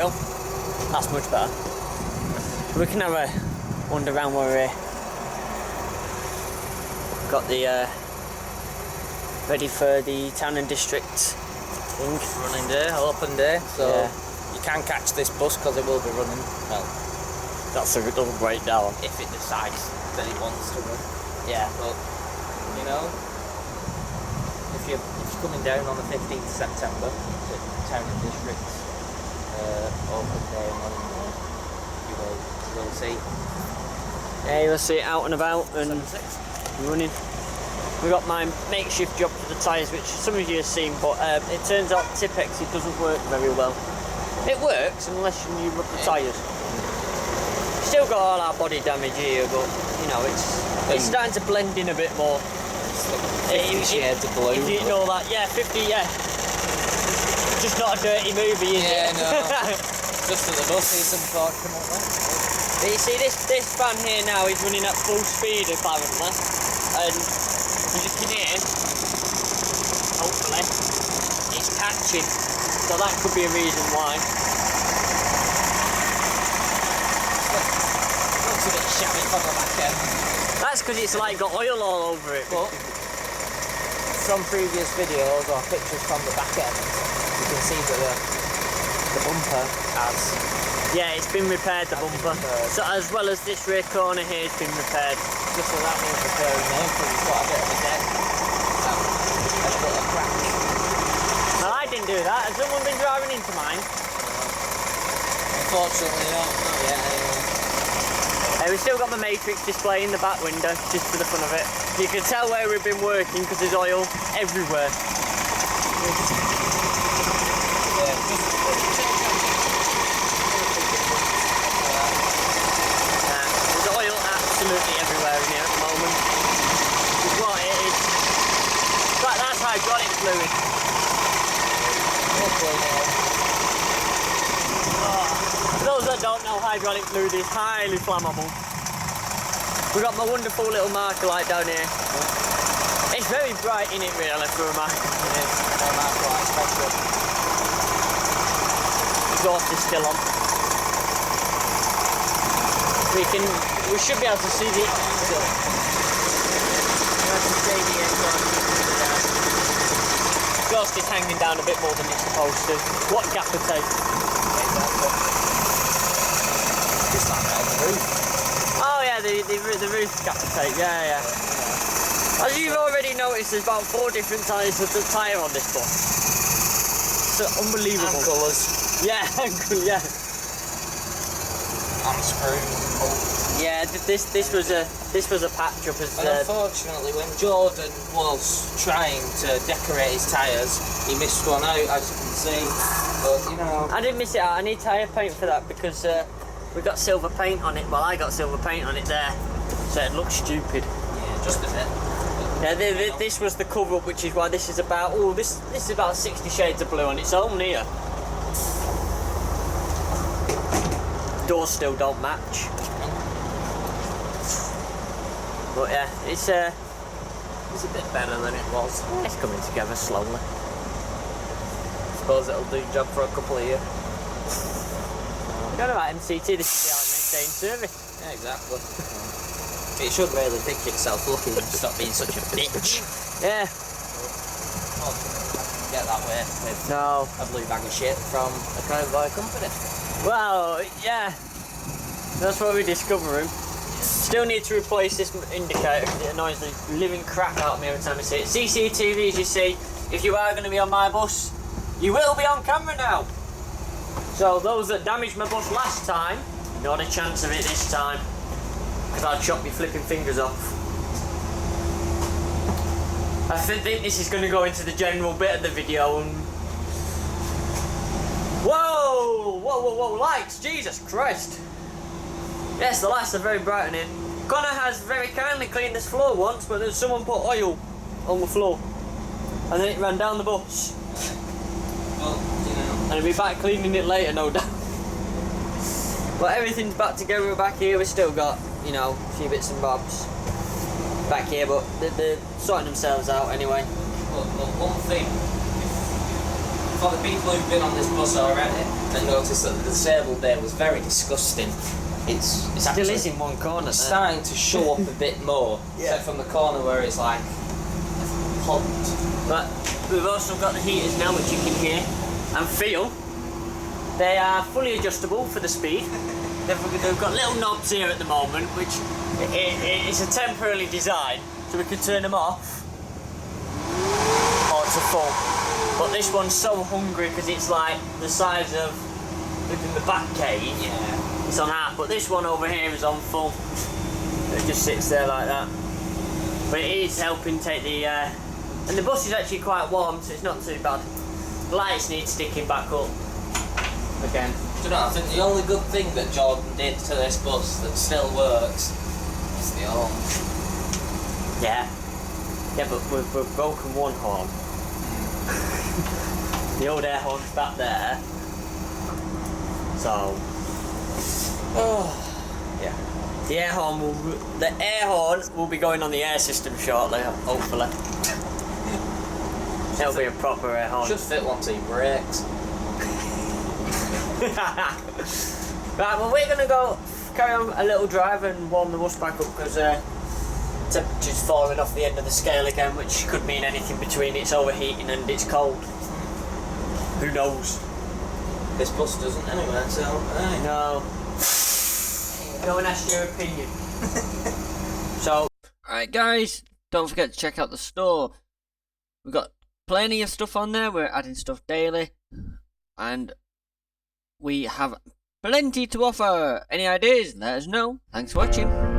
go. That's much better. We can have a wander around where we're got the ready for the town and district thing. Running day, open day, so you can catch this bus because it will be running. Well, that's a little breakdown. If it decides that it wants to run. Yeah. But, you know, if you're coming down on the 15th of September to town and district open day and running day, you will see. Yeah, you'll see it out and about and running. We got my makeshift job for the tyres, which some of you have seen, but it turns out Tipex, it doesn't work very well. It works unless you rub the tyres. Still got all our body damage here, but you know it's starting to blend in a bit more. Shades of blue. If you know that, yeah, 50, yeah. Just not a dirty movie, is it? No. Just that the bus is unfortunately. But you see, this van here now is running at full speed apparently, and you can hear, hopefully, it's catching, so that could be a reason why. Looks a bit shabby from the back end. That's because it's like got oil all over it. But from previous videos or pictures from the back end, you can see that the bumper has... Yeah, it's been repaired, the bumper. So as well as this rear corner here has been repaired. Just so that means repairing now, because it's got a bit of a dent. A bit of a crack. Well, I didn't do that. Has someone been driving into mine? Unfortunately not yet anyway. We've still got the matrix display in the back window, just for the fun of it. You can tell where we've been working because there's oil everywhere. There's oil absolutely everywhere in here at the moment. It's what it is. But that's hydraulic fluid. For those that don't know, hydraulic fluid is highly flammable. We've got my wonderful little marker light down here. It's very bright in it really for a marker. It is, a marker light especially. Exhaust is still on. We should be able to see the exhaust. Exhaust is hanging down a bit more than it's supposed to. What gaffer tape? It's like that on the roof. Oh yeah, the roof gaffer tape, yeah. As you've already noticed, there's about 4 different types of the tyre on this bus. So unbelievable. And colours. Yeah, yeah. And screws. Yeah, this was a patch up as. And unfortunately, when Jordan was trying to decorate his tyres, he missed one out, as you can see. But you know, I didn't miss it out. I need tyre paint for that because we got silver paint on it. Well, I got silver paint on it there, so it looks stupid. Yeah, just a bit. Yeah, this was the cover up, which is why this is about. Oh, this is about 60 shades of blue on its own here. Doors still don't match. But yeah, it's a bit better than it was. It's coming together slowly. I suppose it'll do the job for a couple of years. Forgot about MCT, this is the maintained service. Yeah, exactly. It should really pick itself up and stop being such a bitch. Yeah. Get that way with No. a blue bag of shit from a cowboy company. Well, yeah. That's what we're discovering. Still need to replace this indicator because it annoys the living crap out of me every time I see it. CCTVs, you see, if you are going to be on my bus, you will be on camera now. So those that damaged my bus last time, not a chance of it this time. Because I'll chop your flipping fingers off. I think this is going to go into the general bit of the video and... Whoa, lights, Jesus Christ. Yes, the lights are very bright in here. Connor has very kindly cleaned this floor once, but then someone put oil on the floor. And then it ran down the bus. Well, you know. And he'll be back cleaning it later, no doubt. But everything's back together back here. We've still got, you know, a few bits and bobs back here, but they're sorting themselves out anyway. But one thing, for the people who've been on this bus already and noticed that the disabled bay was very disgusting, it's Still is in one corner. It's starting to show up a bit more, except from the corner where it's like pond. But we've also got the heaters now, which you can hear and feel. They are fully adjustable for the speed. They've got little knobs here at the moment, which it's a temporarily design, so we can turn them off or to full. But this one's so hungry because it's like the size of the back cage. Yeah. It's on half, but this one over here is on full. It just sits there like that. But it is helping take the and the bus is actually quite warm, so it's not too bad. Lights need sticking back up again. Do you know, I think the only good thing that Jordan did to this bus that still works is the horn. Yeah. Yeah, but we've broken one horn. The old air horn's back there. So, yeah. The air horn will be going on the air system shortly, hopefully. It'll be a proper air horn. Should fit once he brakes. Right, well we're gonna go carry on a little drive and warm the bus back up because temperature's falling off the end of the scale again, which could mean anything between it's overheating and it's cold. Who knows? This bus doesn't anyway, so No. Go and ask your opinion. So, alright guys, don't forget to check out the store. We've got plenty of stuff on there, we're adding stuff daily. And we have plenty to offer. Any ideas? Let us know. Thanks for watching.